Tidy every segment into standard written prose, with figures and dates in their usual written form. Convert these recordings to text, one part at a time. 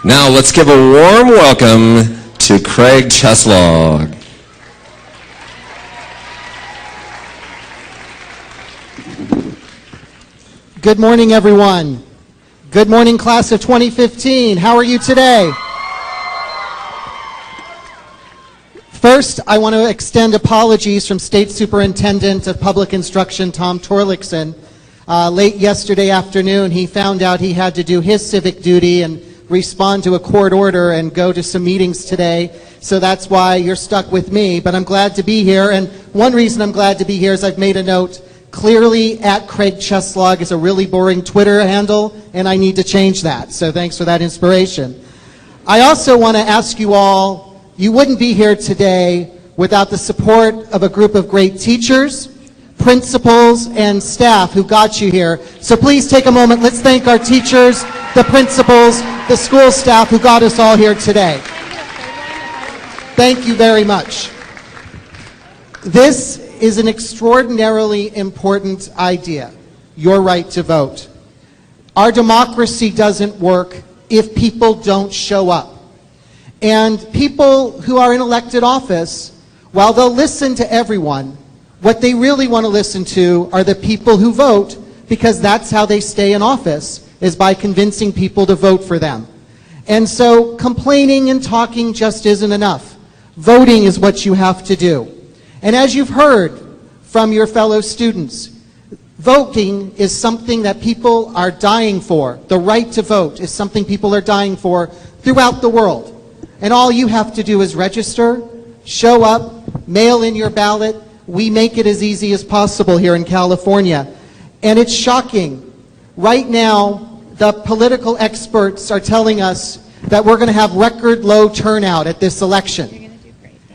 Now let's give a warm welcome to Craig Cheslog. Good morning, everyone. Good morning, class of 2015. How are you today? First, I want to extend apologies from State Superintendent of Public Instruction, Tom Torlakson. Late yesterday afternoon, he found out he had to do his civic duty and respond to a court order and go to some meetings today. So that's why you're stuck with me, but I'm glad to be here. And one reason I'm glad to be here is I've made a note. Clearly, @CraigCheslog is a really boring Twitter handle, and I need to change that. So thanks for that inspiration. I also want to ask you all, you wouldn't be here today without the support of a group of great teachers, principals, and staff who got you here. So please take a moment. Let's thank our teachers, the principals, the school staff who got us all here today. Thank you very much. This is an extraordinarily important idea, your right to vote. Our democracy doesn't work if people don't show up. And people who are in elected office, while they'll listen to everyone, what they really want to listen to are the people who vote, because that's how they stay in office, is by convincing people to vote for them. And so complaining and talking just isn't enough. Voting is what you have to do. And as you've heard from your fellow students, voting is something that people are dying for. The right to vote is something people are dying for throughout the world. And all you have to do is register, show up, mail in your ballot. We make it as easy as possible here in California. And it's shocking. Right now, the political experts are telling us that we're going to have record low turnout at this election.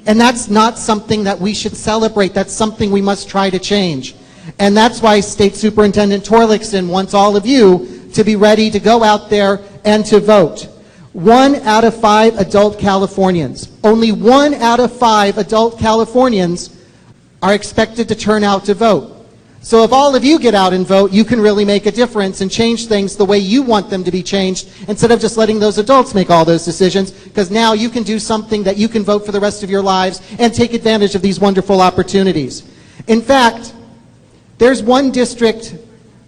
And that's not something that we should celebrate. That's something we must try to change. And that's why State Superintendent Torlakson wants all of you to be ready to go out there and to vote. 1 out of 5 adult Californians, only 1 out of 5 adult Californians are expected to turn out to vote. So if all of you get out and vote, you can really make a difference and change things the way you want them to be changed, instead of just letting those adults make all those decisions, because now you can do something that you can vote for the rest of your lives and take advantage of these wonderful opportunities. In fact, there's one district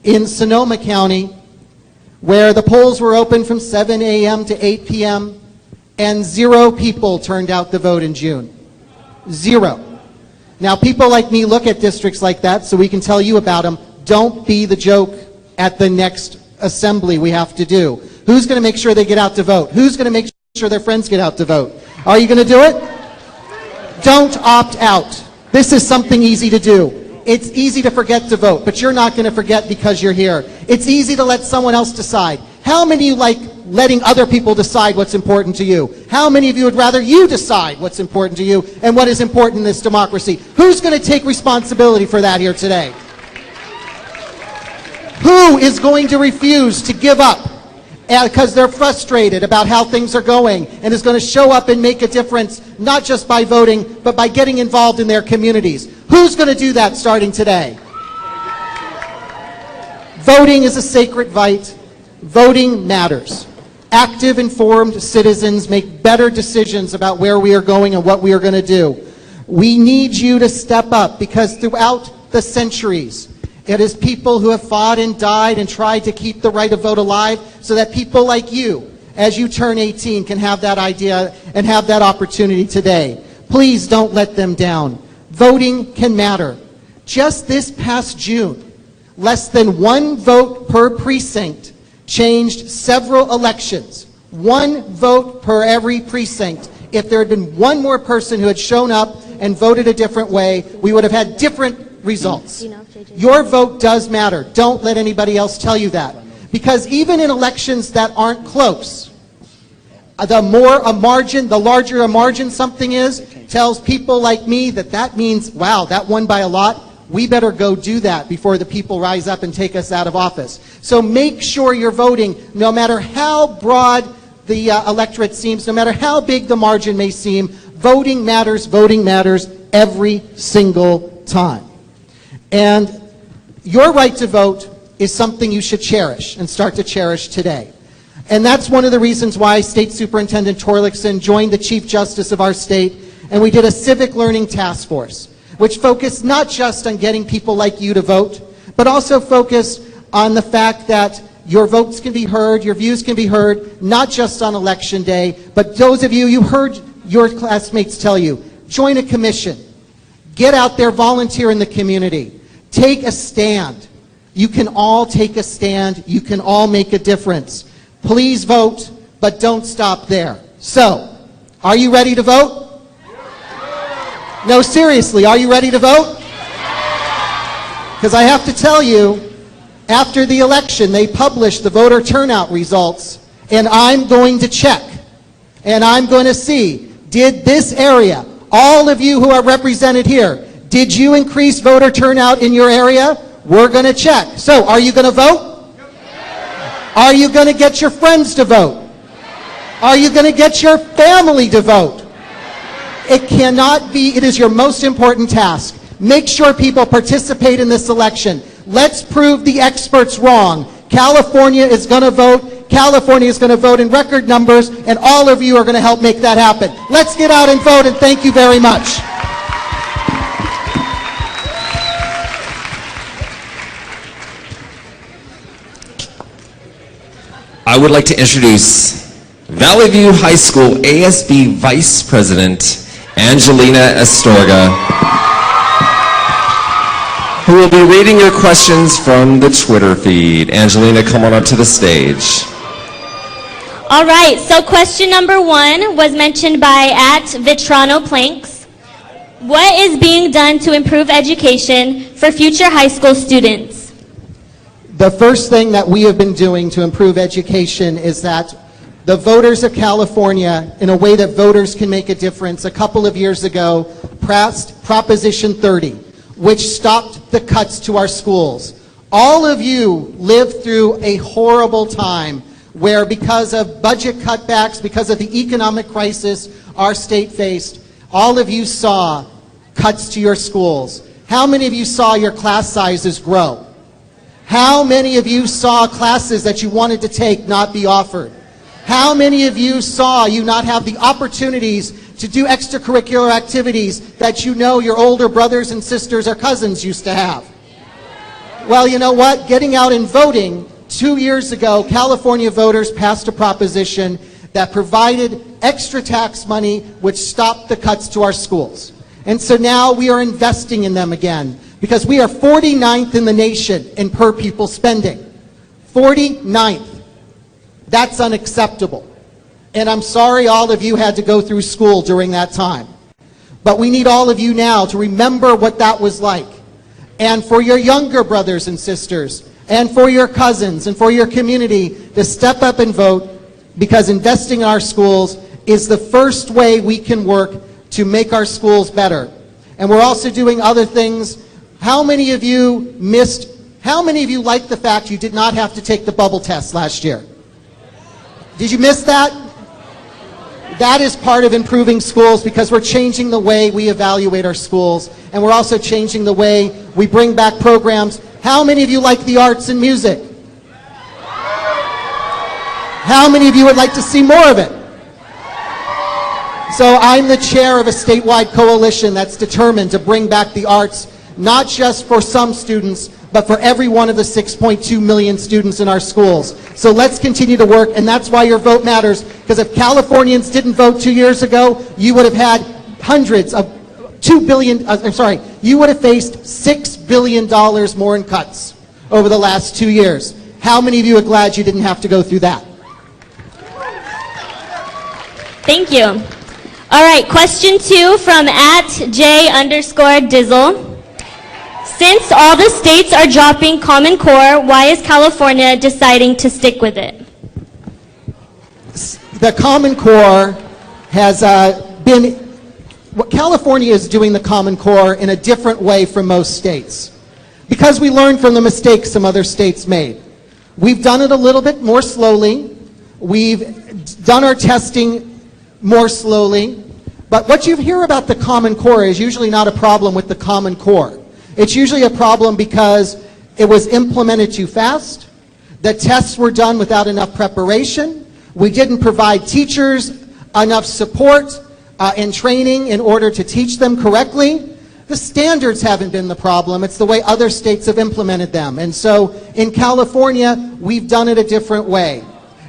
in Sonoma County where the polls were open from 7 a.m. to 8 p.m. and 0 people turned out to vote in June. 0. Now, people like me look at districts like that so we can tell you about them. Don't be the joke at the next assembly we have to do. Who's going to make sure they get out to vote? Who's going to make sure their friends get out to vote? Are you going to do it? Don't opt out. This is something easy to do. It's easy to forget to vote, but you're not going to forget because you're here. It's easy to let someone else decide. How many of you like letting other people decide what's important to you? How many of you would rather you decide what's important to you and what is important in this democracy? Who's going to take responsibility for that here today? Who is going to refuse to give up because they're frustrated about how things are going, and is going to show up and make a difference, not just by voting, but by getting involved in their communities? Who's going to do that starting today? Voting is a sacred right. Voting matters. Active, informed citizens make better decisions about where we are going and what we are going to do. We need you to step up, because throughout the centuries, it is people who have fought and died and tried to keep the right to vote alive, so that people like you, as you turn 18, can have that idea and have that opportunity today. Please don't let them down. Voting can matter. Just this past June, less than 1 vote per precinct changed several elections. 1 vote per every precinct. If there had been 1 more person who had shown up and voted a different way, we would have had different results. Your vote does matter. Don't let anybody else tell you that. Because even in elections that aren't close, the larger a margin something is, tells people like me that means, wow, that won by a lot. We better go do that before the people rise up and take us out of office. So make sure you're voting, no matter how broad the electorate seems, no matter how big the margin may seem. Voting matters every single time. And your right to vote is something you should cherish and start to cherish today. And that's one of the reasons why State Superintendent Torlakson joined the Chief Justice of our state, and we did a civic learning task force, which focused not just on getting people like you to vote, but also focused on the fact that your votes can be heard, your views can be heard, not just on election day, but those of you, you heard your classmates tell you, join a commission, get out there, volunteer in the community, take a stand. You can all take a stand, you can all make a difference. Please vote, but don't stop there. So, are you ready to vote? No, seriously, are you ready to vote? Because I have to tell you, after the election, they published the voter turnout results, and I'm going to check, and I'm going to see, did this area, all of you who are represented here, did you increase voter turnout in your area? We're going to check. So, are you going to vote? Are you going to get your friends to vote? Are you going to get your family to vote? It cannot be, it is your most important task. Make sure people participate in this election. Let's prove the experts wrong. California is going to vote. California is going to vote in record numbers, and all of you are going to help make that happen. Let's get out and vote, and thank you very much. I would like to introduce Valley View High School ASB Vice President Angelina Astorga, who will be reading your questions from the Twitter feed. Angelina, come on up to the stage. All right, so question number 1 was mentioned by @VitranoPlanks. What is being done to improve education for future high school students? The first thing that we have been doing to improve education is that the voters of California, in a way that voters can make a difference, a couple of years ago, passed Proposition 30, which stopped the cuts to our schools. All of you lived through a horrible time where, because of budget cutbacks, because of the economic crisis our state faced, all of you saw cuts to your schools. How many of you saw your class sizes grow? How many of you saw classes that you wanted to take not be offered? How many of you saw you not have the opportunities to do extracurricular activities that you know your older brothers and sisters or cousins used to have? Well, you know what? Getting out and voting, 2 years ago, California voters passed a proposition that provided extra tax money which stopped the cuts to our schools. And so now we are investing in them again, because we are 49th in the nation in per pupil spending. 49th. That's unacceptable. And I'm sorry all of you had to go through school during that time. But we need all of you now to remember what that was like. And for your younger brothers and sisters, and for your cousins, and for your community to step up and vote, because investing in our schools is the first way we can work to make our schools better. And we're also doing other things. How many of you like the fact you did not have to take the bubble test last year? Did you miss that? That is part of improving schools, because we're changing the way we evaluate our schools, and we're also changing the way we bring back programs. How many of you like the arts and music? How many of you would like to see more of it? So I'm the chair of a statewide coalition that's determined to bring back the arts, not just for some students, but for every one of the 6.2 million students in our schools. So let's continue to work, and that's why your vote matters, because if Californians didn't vote 2 years ago, you would have had hundreds of you would have faced $6 billion more in cuts over the last 2 years. How many of you are glad you didn't have to go through that? Thank you. All right, question 2 from @J_Dizzle. Since all the states are dropping Common Core, why is California deciding to stick with it? The Common Core has California is doing the Common Core in a different way from most states, because we learned from the mistakes some other states made. We've done it a little bit more slowly. We've done our testing more slowly. But what you hear about the Common Core is usually not a problem with the Common Core. It's usually a problem because it was implemented too fast, the tests were done without enough preparation, We didn't provide teachers enough support and training in order to teach them correctly. The standards haven't been the problem. It's the way other states have implemented them. And so in California, we've done it a different way.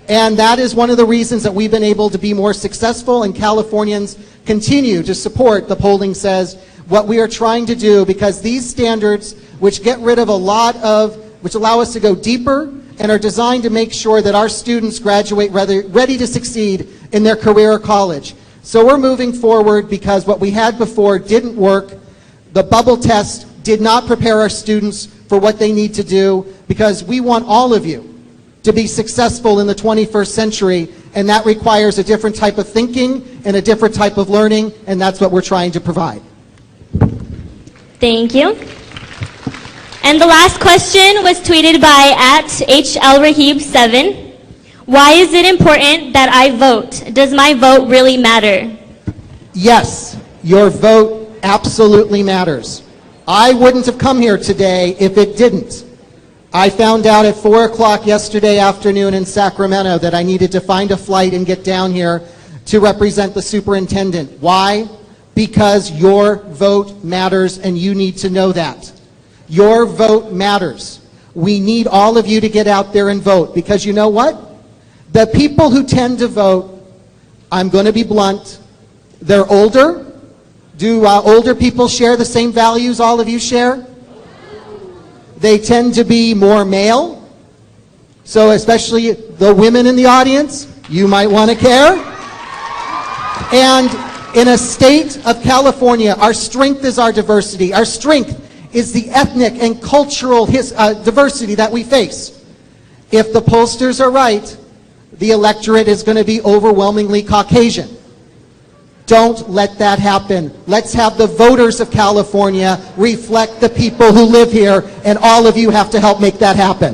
And that is one of the reasons that we've been able to be more successful, and Californians continue to support, the polling says, what we are trying to do, because these standards, which get rid of a lot of, which allow us to go deeper and are designed to make sure that our students graduate ready to succeed in their career or college. So we're moving forward because what we had before didn't work. The bubble test did not prepare our students for what they need to do, because we want all of you to be successful in the 21st century, and that requires a different type of thinking and a different type of learning, and that's what we're trying to provide. Thank you. And the last question was tweeted by @HLRahib7. Why is it important that I vote? Does my vote really matter? Yes, your vote absolutely matters. I wouldn't have come here today if it didn't. I found out at 4 o'clock yesterday afternoon in Sacramento that I needed to find a flight and get down here to represent the superintendent. Why? Because your vote matters, and you need to know that. Your vote matters. We need all of you to get out there and vote, because you know what? The people who tend to vote, I'm going to be blunt, they're older. Do older people share the same values all of you share? They tend to be more male. So especially the women in the audience, you might want to care. And in a state of California, our strength is our diversity. Our strength is the ethnic and cultural diversity that we face. If the pollsters are right, the electorate is going to be overwhelmingly Caucasian. Don't let that happen. Let's have the voters of California reflect the people who live here, and all of you have to help make that happen.